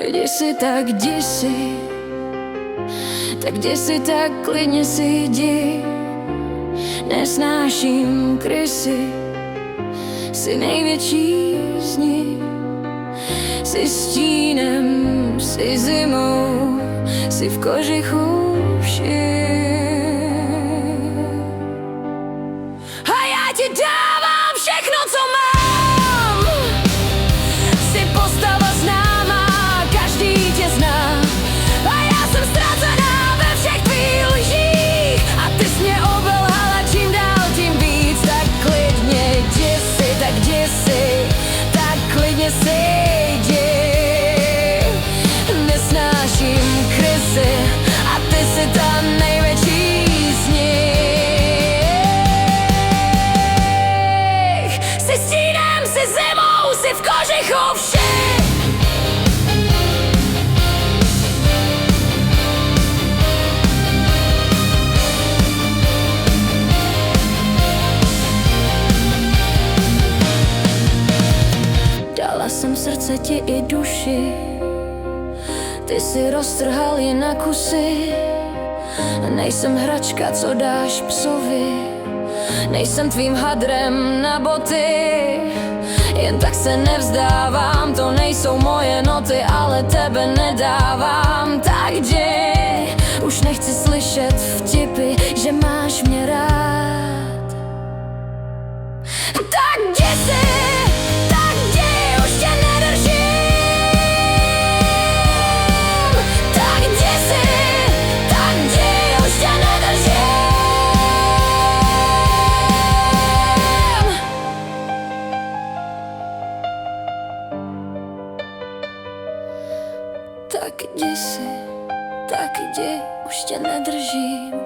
Kdysi tak jdi si, tak jdi si, tak klidně si jdi. Nesnáším krysy, jsi největší z nich. Jsi stínem, jsi zimou, jsi v kožichu všich. A já ti dávám všechno, co mám. Jsi postava známá, každý tě zná. A já jsem ztracená ve všech tvých lžích. A ty jsi mě obelhala čím dál tím víc. Tak klidně jdi si, tak jdi si, tak klidně si jdi. Nesnáším krysy a ty jsi ta největší z nich. Jsi stínem, jsi zimou, jsi v kožichu všech. Dala jsem srdce ti i duši, ty si roztrhal ji na kusy. Nejsem hračka, co dáš psovi, nejsem tvým hadrem na boty. Jen tak se nevzdávám, to nejsou moje noty, ale tebe nedávám. Tak jdi, už nechci slyšet vtipy, že máš mě rád. Tak jdi si, tak jdi, už tě nedržím. Tak jdi si, tak jdi, už tě nedržím. Tak jdi si, tak jdi, už tě nedržím.